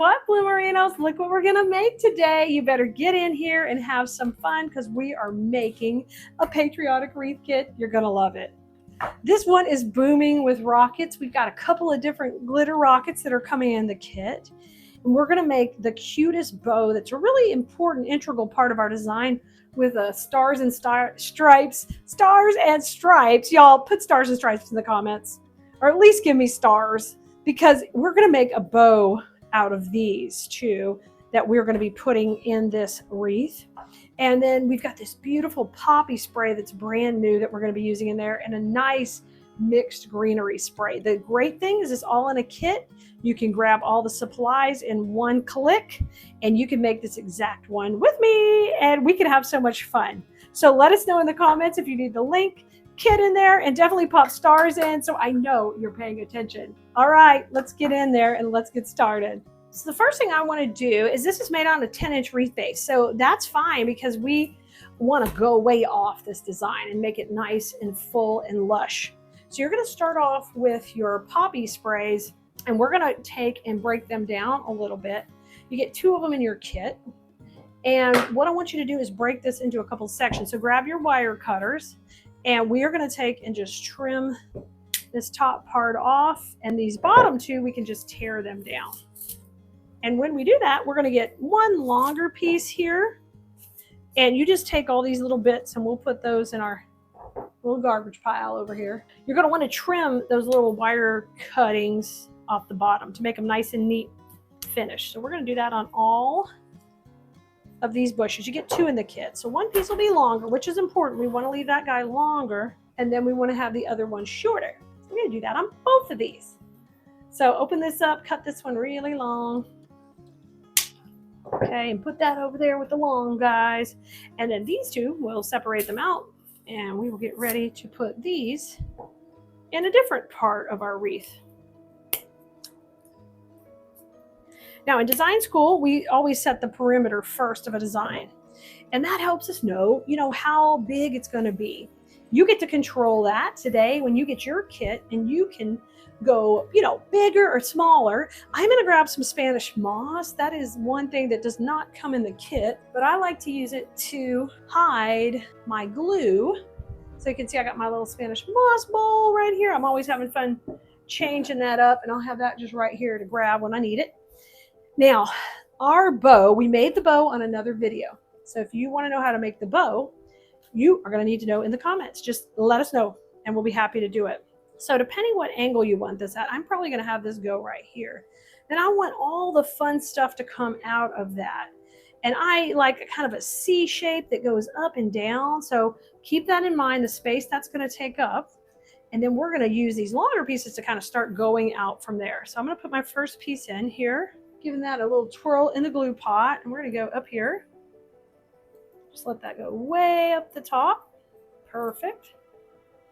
What, Bloomerinos? Look what we're gonna make today. You better get in here and have some fun because we are making a patriotic wreath kit. You're gonna love it. This one is booming with rockets. We've got a couple of different glitter rockets that are coming in the kit. And we're gonna make the cutest bow that's a really important, integral part of our design with stars and stripes. Stars and stripes. Y'all put stars and stripes in the comments, or at least give me stars, because we're gonna make a bow out of these two that we're going to be putting in this wreath. And then we've got this beautiful poppy spray that's brand new that we're going to be using in there, and a nice mixed greenery spray. The great thing is it's all in a kit. You can grab all the supplies in one click and you can make this exact one with me and we can have so much fun. So let us know in the comments if you need the link, kit in there, and definitely pop stars in so I know you're paying attention. All right, let's get in there and let's get started. So the first thing I want to do is, this is made on a 10-inch wreath base. So that's fine because we want to go way off this design and make it nice and full and lush. So you're going to start off with your poppy sprays, and we're going to take and break them down a little bit. You get 2 of them in your kit. And what I want you to do is break this into a couple sections. So grab your wire cutters, and we are going to take and just trim this top part off, and these bottom 2 we can just tear them down. And when we do that, we're going to get one longer piece here, and you just take all these little bits and we'll put those in our little garbage pile over here. You're going to want to trim those little wire cuttings off the bottom to make them nice and neat finish. So we're going to do that on all of these bushes. You get 2 in the kit, so one piece will be longer, which is important. We want to leave that guy longer, and then we want to have the other one shorter. So we're going to do that on both of these. So open this up, cut this one really long. Okay, and put that over there with the long guys. And then these 2, we'll separate them out, and we will get ready to put these in a different part of our wreath. Now in design school, we always set the perimeter first of a design, and that helps us know, how big it's going to be. You get to control that today when you get your kit, and you can go, bigger or smaller. I'm going to grab some Spanish moss. That is one thing that does not come in the kit, but I like to use it to hide my glue. So you can see I got my little Spanish moss bowl right here. I'm always having fun changing that up, and I'll have that just right here to grab when I need it. Now, our bow, we made the bow on another video. So if you want to know how to make the bow, you are going to need to know in the comments. Just let us know and we'll be happy to do it. So depending what angle you want this at, I'm probably going to have this go right here. Then I want all the fun stuff to come out of that. And I like a kind of a C shape that goes up and down. So keep that in mind, the space that's going to take up. And then we're going to use these longer pieces to kind of start going out from there. So I'm going to put my first piece in here, giving that a little twirl in the glue pot. And we're going to go up here. Just let that go way up the top. Perfect.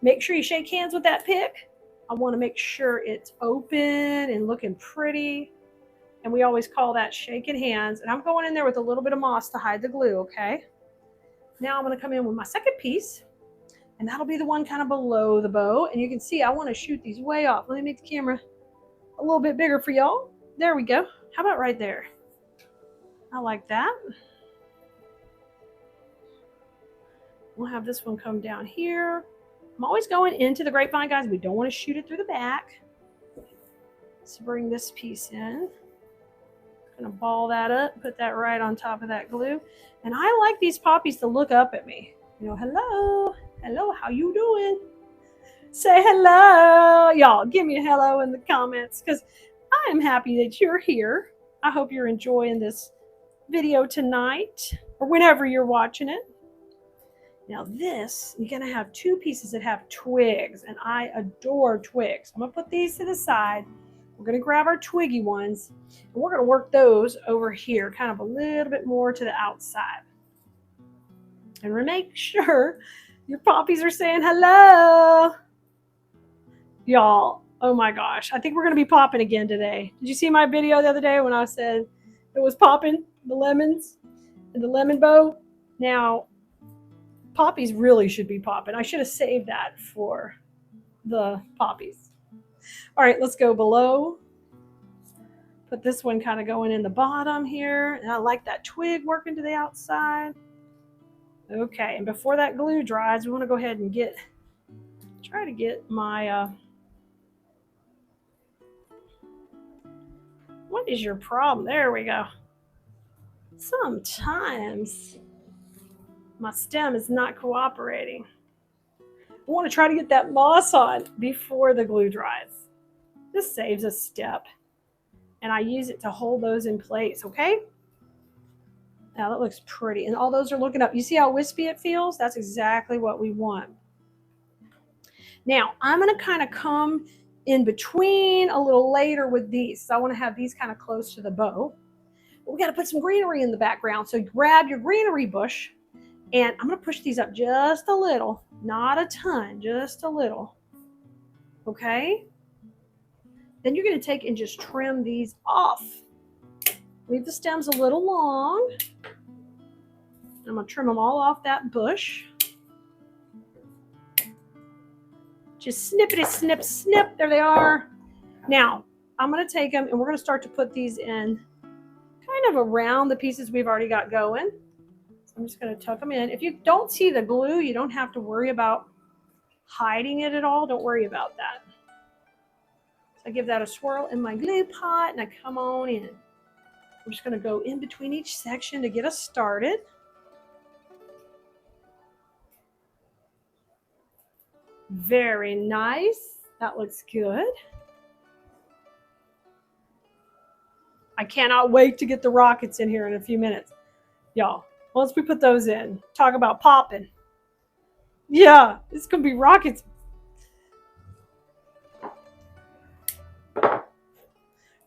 Make sure you shake hands with that pick. I want to make sure it's open and looking pretty. And we always call that shaking hands. And I'm going in there with a little bit of moss to hide the glue, okay? Now I'm going to come in with my second piece. And that'll be the one kind of below the bow. And you can see I want to shoot these way off. Let me make the camera a little bit bigger for y'all. There we go. How about right there? I like that. We'll have this one come down here. I'm always going into the grapevine, guys. We don't want to shoot it through the back. Let's bring this piece in. I'm going to ball that up, put that right on top of that glue. And I like these poppies to look up at me. Hello. Hello, how you doing? Say hello. Y'all, give me a hello in the comments because I am happy that you're here. I hope you're enjoying this video tonight or whenever you're watching it. Now this, you're going to have 2 pieces that have twigs, and I adore twigs. I'm going to put these to the side. We're going to grab our twiggy ones, and we're going to work those over here, kind of a little bit more to the outside. And make sure your poppies are saying hello. Y'all, oh my gosh, I think we're going to be popping again today. Did you see my video the other day when I said it was popping, the lemons and the lemon bow? Now, poppies really should be popping. I should have saved that for the poppies. All right, let's go below Put this one kind of going in the bottom here. And I like that twig working to the outside. Okay, and before that glue dries, we want to go ahead and try to get my, what is your problem? There we go. Sometimes my stem is not cooperating. I want to try to get that moss on before the glue dries. This saves a step. And I use it to hold those in place, okay? Now that looks pretty. And all those are looking up. You see how wispy it feels? That's exactly what we want. Now, I'm going to kind of come in between a little later with these. So I want to have these kind of close to the bow. But we got to put some greenery in the background. So grab your greenery bush. And I'm going to push these up just a little. Not a ton, just a little. Okay? Then you're going to take and just trim these off. Leave the stems a little long. I'm going to trim them all off that bush. Just snippety snip, snip. There they are. Now, I'm going to take them and we're going to start to put these in kind of around the pieces we've already got going. So I'm just going to tuck them in. If you don't see the glue, you don't have to worry about hiding it at all. Don't worry about that. I give that a swirl in my glue pot and I come on in. I'm just going to go in between each section to get us started. Very nice. That looks good. I cannot wait to get the rockets in here in a few minutes. Y'all, once we put those in, talk about popping. Yeah, it's going to be rockets.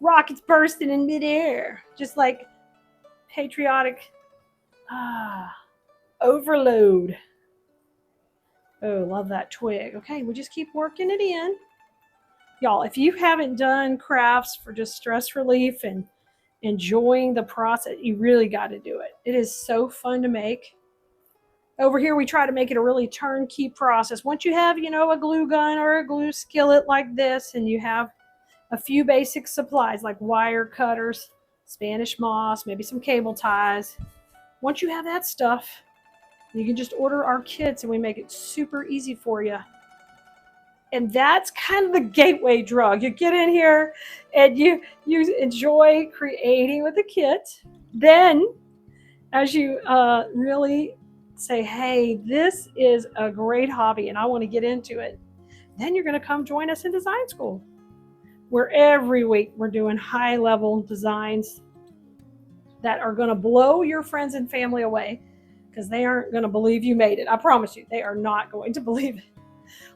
Rockets bursting in midair, just like patriotic overload. Oh, love that twig. Okay, we just keep working it in. Y'all, if you haven't done crafts for just stress relief and enjoying the process, you really got to do it. It is so fun to make. Over here, we try to make it a really turnkey process. Once you have, a glue gun or a glue skillet like this, and you have a few basic supplies like wire cutters, Spanish moss, maybe some cable ties. Once you have that stuff, you can just order our kits and we make it super easy for you. And that's kind of the gateway drug. You get in here and you enjoy creating with the kit. Then as you really say, hey, this is a great hobby and I want to get into it, then you're going to come join us in design school, where every week we're doing high-level designs that are going to blow your friends and family away because they aren't going to believe you made it. I promise you, they are not going to believe it.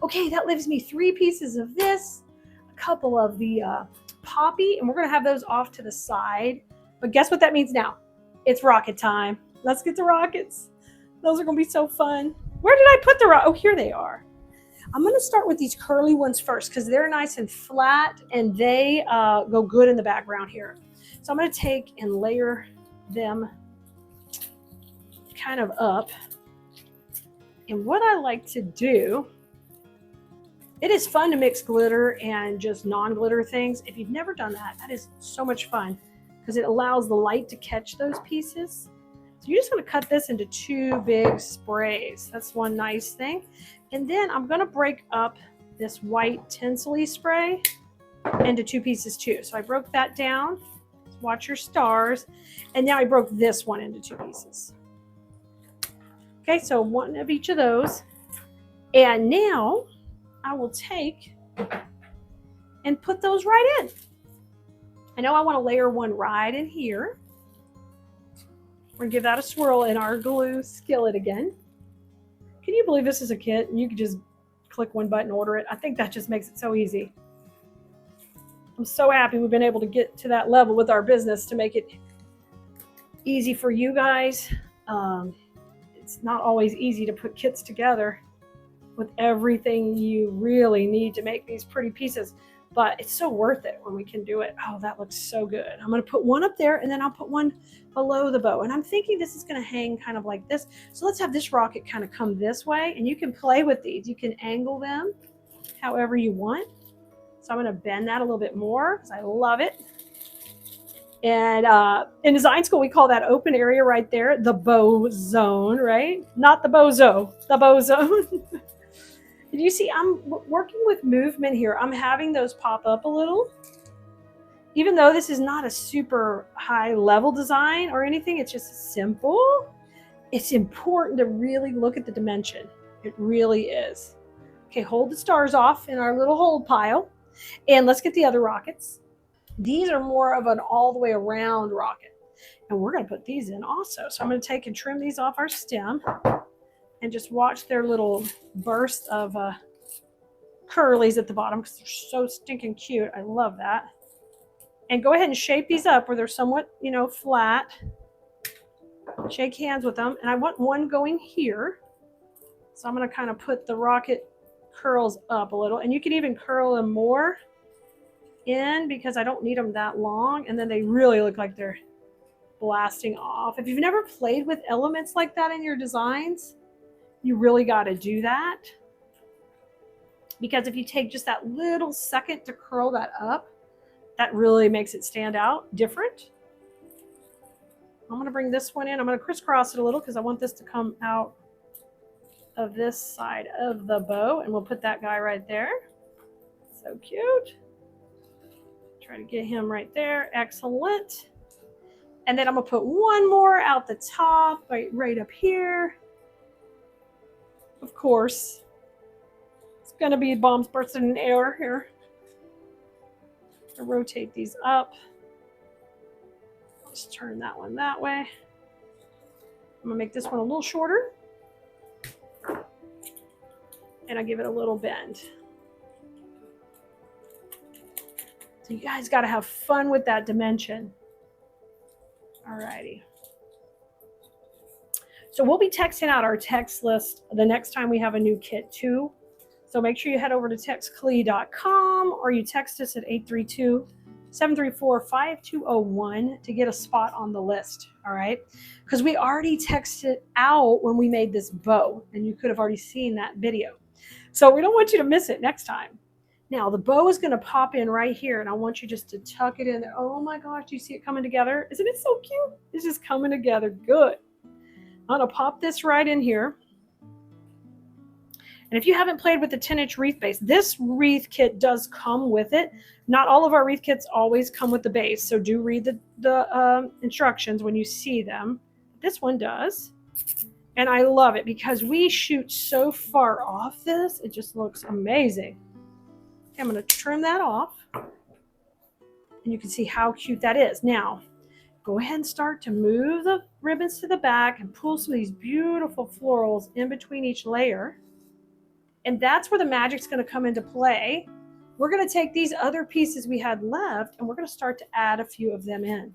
Okay, that leaves me 3 pieces of this, a couple of the poppy, and we're going to have those off to the side. But guess what that means now? It's rocket time. Let's get the rockets. Those are going to be so fun. Where did I put the rocket? Oh, here they are. I'm going to start with these curly ones first because they're nice and flat and they go good in the background here. So I'm going to take and layer them kind of up. And what I like to do, it is fun to mix glitter and just non-glitter things. If you've never done that, that is so much fun because it allows the light to catch those pieces. So you're just going to cut this into 2 big sprays. That's one nice thing. And then I'm going to break up this white tinsel-y spray into 2 pieces too. So I broke that down. Watch your stars. And now I broke this one into 2 pieces. Okay, so 1 of each of those. And now I will take and put those right in. I know I want to layer one right in here. We're going to give that a swirl in our glue skillet again. Can you believe this is a kit and you can just click one button and order it? I think that just makes it so easy. I'm so happy we've been able to get to that level with our business to make it easy for you guys. It's not always easy to put kits together with everything you really need to make these pretty pieces, but it's so worth it when we can do it. Oh, that looks so good. I'm going to put one up there and then I'll put one below the bow. And I'm thinking this is going to hang kind of like this. So let's have this rocket kind of come this way, and you can play with these. You can angle them however you want. So I'm going to bend that a little bit more because I love it. And in design school, we call that open area right there the bow zone, right? Not the bozo, the bow zone. You see, I'm working with movement here. I'm having those pop up a little. Even though this is not a super high level design or anything, it's just simple. It's important to really look at the dimension. It really is. Okay, hold the stars off in our little hold pile. And let's get the other rockets. These are more of an all the way around rocket. And we're going to put these in also. So I'm going to take and trim these off our stem and just watch their little burst of curlies at the bottom because they're so stinking cute. I love that. And go ahead and shape these up where they're somewhat, you know, flat. Shake hands with them. And I want one going here. So I'm going to kind of put the rocket curls up a little. And you can even curl them more in because I don't need them that long. And then they really look like they're blasting off. If you've never played with elements like that in your designs, you really got to do that. Because if you take just that little second to curl that up, that really makes it stand out different. I'm going to bring this one in. I'm going to crisscross it a little because I want this to come out of this side of the bow. And we'll put that guy right there. So cute. Try to get him right there. Excellent. And then I'm going to put one more out the top, right up here. Of course, it's going to be bombs bursting in air here. I'll rotate these up. Just turn that one that way. I'm going to make this one a little shorter. And I give it a little bend. So you guys got to have fun with that dimension. Alrighty. So we'll be texting out our text list the next time we have a new kit too. So make sure you head over to textkelea.com or you text us at 832-734-5201 to get a spot on the list. All right. Because we already texted out when we made this bow and you could have already seen that video. So we don't want you to miss it next time. Now the bow is going to pop in right here and I want you just to tuck it in there. Oh my gosh, do you see it coming together? Isn't it so cute? It's just coming together good. I'm going to pop this right in here. And if you haven't played with the 10-inch wreath base, this wreath kit does come with it. Not all of our wreath kits always come with the base, so do read the instructions when you see them. This one does. And I love it because we shoot so far off this, it just looks amazing. Okay, I'm going to trim that off. And you can see how cute that is. Now, go ahead and start to move the ribbons to the back and pull some of these beautiful florals in between each layer. And that's where the magic's going to come into play. We're going to take these other pieces we had left and we're going to start to add a few of them in.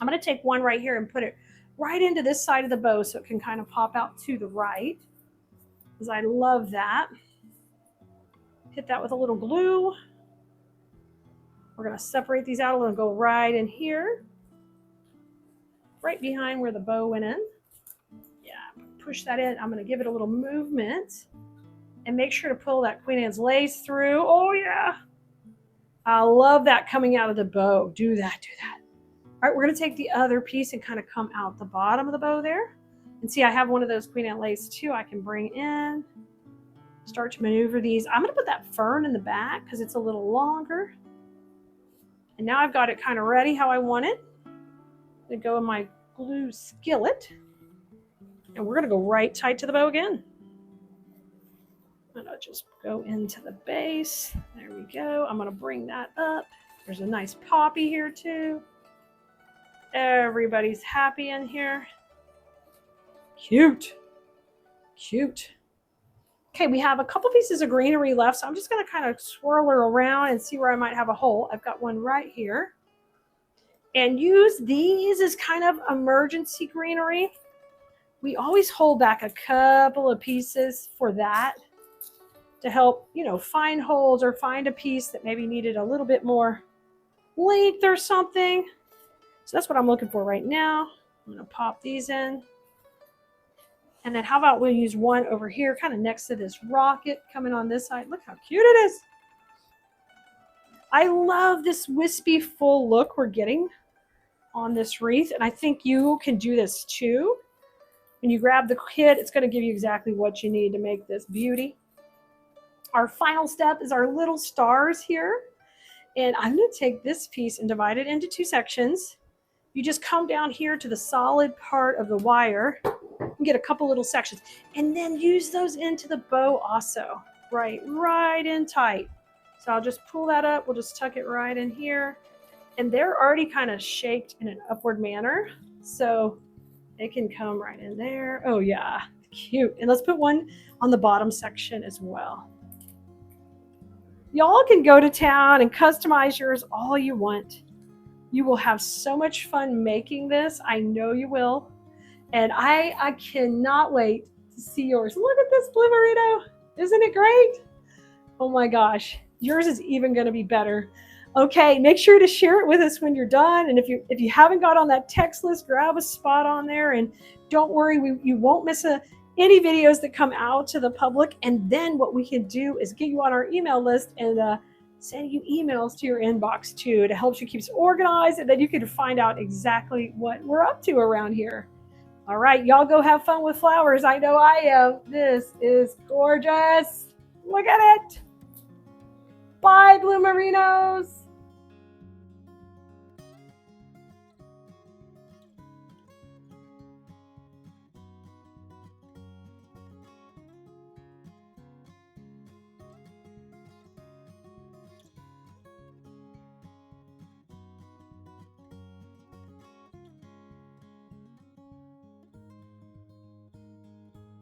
I'm going to take one right here and put it right into this side of the bow so it can kind of pop out to the right, because I love that. Hit that with a little glue. We're going to separate these out a little and go right in here, right behind where the bow went in. Yeah, push that in. I'm going to give it a little movement and make sure to pull that Queen Anne's lace through. Oh yeah. I love that coming out of the bow. Do that, do that. All right, we're going to take the other piece and kind of come out the bottom of the bow there. And see, I have one of those Queen Anne lace too I can bring in. Start to maneuver these. I'm going to put that fern in the back because it's a little longer. And now I've got it kind of ready how I want it. I'm going to go in my glue skillet. And we're going to go right tight to the bow again. I'm going to just go into the base. There we go. I'm going to bring that up. There's a nice poppy here too. Everybody's happy in here. Cute. Cute. Okay, we have a couple pieces of greenery left, so I'm just going to kind of swirl her around and see where I might have a hole. I've got one right here. And use these as kind of emergency greenery. We always hold back a couple of pieces for that to help, you know, find holes or find a piece that maybe needed a little bit more length or something. So that's what I'm looking for right now. I'm going to pop these in. And then how about we'll use one over here, kind of next to this rocket coming on this side. Look how cute it is. I love this wispy full look we're getting on this wreath, and I think you can do this too. When you grab the kit, it's going to give you exactly what you need to make this beauty. Our final step is our little stars here, and I'm going to take this piece and divide it into 2 sections. You just come down here to the solid part of the wire and get a couple little sections, and then use those into the bow also. Right in tight. So I'll just pull that up. We'll just tuck it right in here. And they're already kind of shaped in an upward manner. So they can come right in there. Oh yeah, cute. And let's put one on the bottom section as well. Y'all can go to town and customize yours all you want. You will have so much fun making this. I know you will. And I cannot wait to see yours. Look at this blue merino. Isn't it great? Oh my gosh. Yours is even going to be better. Okay, make sure to share it with us when you're done. And if you haven't got on that text list, grab a spot on there. And don't worry, you won't miss any videos that come out to the public. And then what we can do is get you on our email list and send you emails to your inbox too. To help you keep us organized, and then you can find out exactly what we're up to around here. All right, y'all go have fun with flowers. I know I am. This is gorgeous. Look at it. Bye, blue merinos.